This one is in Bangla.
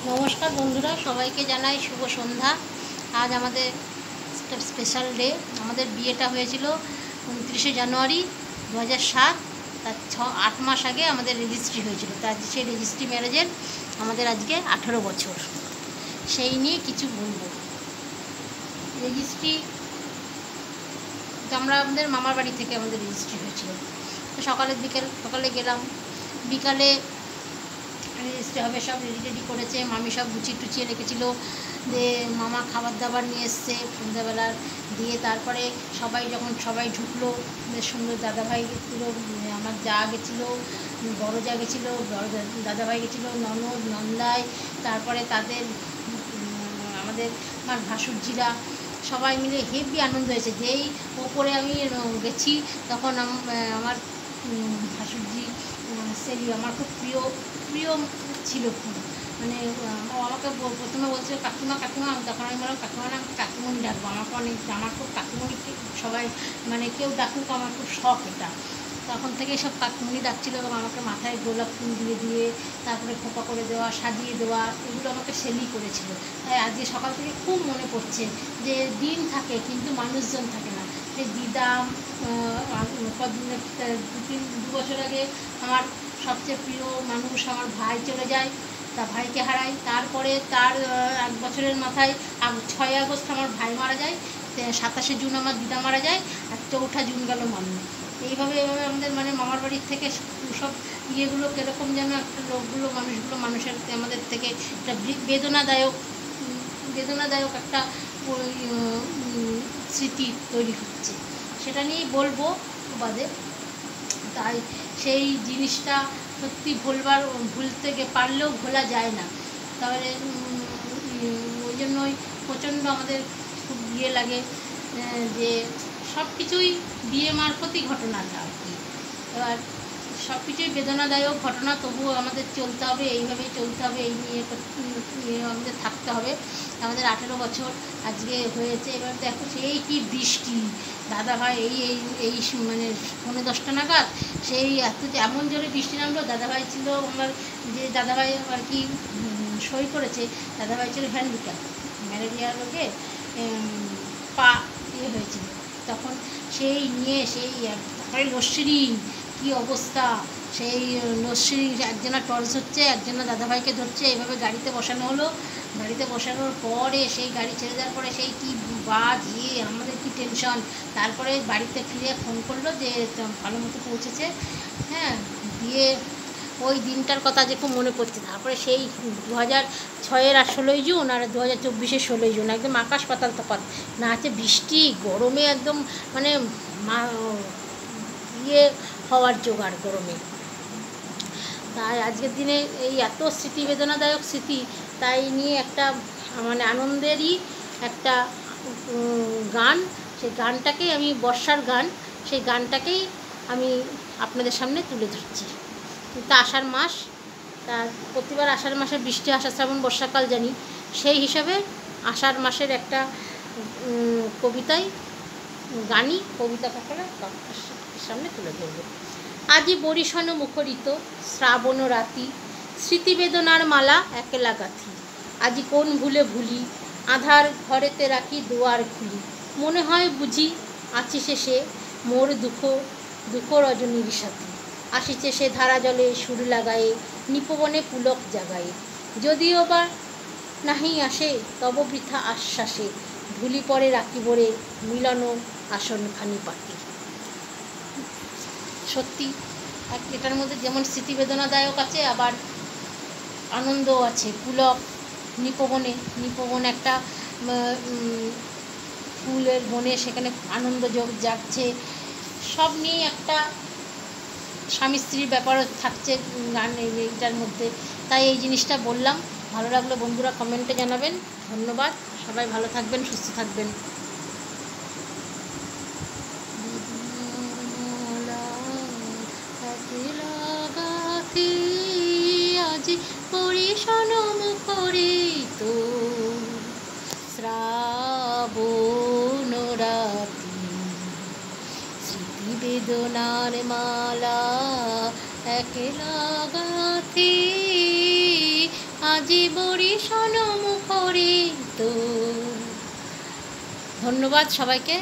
নমস্কার বন্ধুরা, সবাইকে জানাই শুভ সন্ধ্যা। আজ আমাদের স্পেশাল ডে। আমাদের বিয়েটা হয়েছিল 29শে জানুয়ারি 2007। তার 8 মাস আগে আমাদের রেজিস্ট্রি হয়েছিল। তার সেই রেজিস্ট্রি ম্যারেজের আমাদের আজকে 18 বছর। সেই নিয়ে কিছু বলবো। রেজিস্ট্রি আমরা আমাদের মামার বাড়ি থেকে আমাদের রেজিস্ট্রি হয়েছিল। তো সকালে গেলাম, বিকালে রেজিস্ট্রি হবে সব রেডি করেছে। মামি সব গুছিয়ে রেখেছিল। দিয়ে মামা খাবার দাবার নিয়ে এসছে সন্ধ্যাবেলার। দিয়ে তারপরে সবাই ঢুকলো, বেশ সুন্দর। দাদাভাই গেছিলো, আমার যা গেছিলো, বড় যা গেছিলো, বড় দাদাভাই গেছিলো, ননদ নন্দাই, তারপরে তাদের আমার ভাসুরজিরা সবাই মিলে হেভি আনন্দ হয়েছে। যেই ওপরে আমি গেছি তখন আমার ভাসুরজি সেলি আমার খুব প্রিয় ছিল। খুব মানে আমাকে প্রথমে বলছিল কাকিমা, তখন আমি বললাম কাকিমা না, আমি কাকিমণি ডাকবো। আমার খুব কাকিমণি সবাই মানে কেউ ডাকুক, আমার খুব শখ এটা। তখন থেকে সব কাকিমণি ডাকছিল এবং আমাকে মাথায় গোলাপ ফুল দিয়ে তারপরে খোপা করে দেওয়া, সাজিয়ে দেওয়া, এগুলো আমাকে সেলি করেছিল। তাই আজকে সকাল থেকে খুব মনে পড়ছে যে দিন থাকে কিন্তু মানুষজন থাকে না। যে দিদাম 2 বছর আগে আমার সবচেয়ে প্রিয় মানুষ আমার ভাই চলে যায়, তা ভাইকে হারাই। তারপরে তার 1 বছরের মাথায় 6 আগস্ট আমার ভাই মারা যায়, 27শে জুন আমার দিদা মারা যায়, আর 4ঠা জুন গেল মামু। এইভাবে আমাদের মানে মামার বাড়ির থেকে সব ইয়েগুলো কীরকম যেন একটা মানুষের আমাদের থেকে একটা বেদনাদায়ক একটা স্মৃতি তৈরি হচ্ছে। সেটা নিয়েই বলবো বাদে। তাই সেই জিনিসটা সত্যি ভুলতে পারলেও ভোলা যায় না। তাহলে ওই জন্যই প্রচণ্ড আমাদের খুব লাগে যে সব কিছুই বিয়ে মারফতই ঘটনাটা আর কি। এবার সব কিছুই বেদনাদায়ক ঘটনা, তবুও আমাদের চলতে হবে, এইভাবেই চলতে হবে, এই নিয়ে আমাদের থাকতে হবে। আমাদের 18 বছর আজকে হয়েছে। এবার দেখো সেই কি বৃষ্টি, দাদাভাই এই মানে 9:30 নাগাদ সেই এমন জোরে বৃষ্টি নামলো। দাদাভাই ছিল আমার, যে দাদাভাই আর কি সই করেছে, দাদাভাই ছিল হ্যান্ডিক্যাপ, ম্যালেরিয়া রোগে পা হয়েছিল। তখন সেই নিয়ে তারপরে লোডশেডিং, কী অবস্থা! সেই লোডশেডিং, একজনা টর্চ হচ্ছে, একজনা দাদাভাইকে ধরছে, এইভাবে গাড়িতে বসানো হলো। গাড়িতে বসানোর পরে সেই গাড়ি ছেড়ে দেওয়ার পরে সেই কী আমাদের কি টেনশন। তারপরে বাড়িতে ফিরে ফোন করলো যে ভালো মতো পৌঁছেছে। হ্যাঁ, দিয়ে ওই দিনটার কথা যে খুব মনে পড়ছে। তারপরে সেই 2006-এর 16ই জুন আর 2024-এর 16ই জুন, একদম আকাশ পাতাল তফাৎ। না আছে বৃষ্টি, গরমে একদম মানে হওয়ার জোগাড় গরমে। তাই আজকের দিনে এই এত বেদনাদায়ক স্মৃতি, তাই নিয়ে একটা মানে আনন্দেরই একটা গান, সেই গানটাকেই আমি বর্ষার গান, সেই গানটাকেই আমি আপনাদের সামনে তুলে ধরছি। কিন্তু আষাঢ় মাস, তার প্রতিবার আষাঢ় মাসে বৃষ্টি, আষাঢ় শ্রাবণ বর্ষাকাল জানি, সেই হিসাবে আষাঢ় মাসের একটা কবিতা করে সামনে তুলে ধরব। আজি বরিশন মুখরিত শ্রাবণ রাতি, স্মৃতিবেদনার মালা একেলা গাথি। আজি কোন ভুলি আধার ঘরেতে রাখি দুয়ার খুলি। মনে হয় বুঝি আছি শেষে মোর দুঃখ রজনীর সাথে। আসিছে সে ধারা জলে সুর লাগায়ে, নিপবনে পুলক জাগায়ে। যদিও বা নাহি আসে তব বৃথা আশ্বাসে, ধুলি পরে রাখি ভরে মিলন আসনখানি পাতি। সত্যি এটার মধ্যে যেমন স্মৃতি বেদনাদায়ক আছে, আবার আনন্দও আছে। পুলক, নিপবন একটা ফুলের বনে, সেখানে আনন্দ জাগছে। সব নিয়ে একটা স্বামী স্ত্রীর ব্যাপারও থাকছে গান এইটার মধ্যে। তাই এই জিনিসটা বললাম। ভালো লাগলো বন্ধুরা কমেন্টে জানাবেন। ধন্যবাদ। সবাই ভালো থাকবেন, সুস্থ থাকবেন। আজি বরিশন মুখরিত শ্রাবণ রাতি, স্মৃতি বেদনার মালা একলা গাথি। আজ আজি বরিশন মুখরিত। ধন্যবাদ সবাইকে।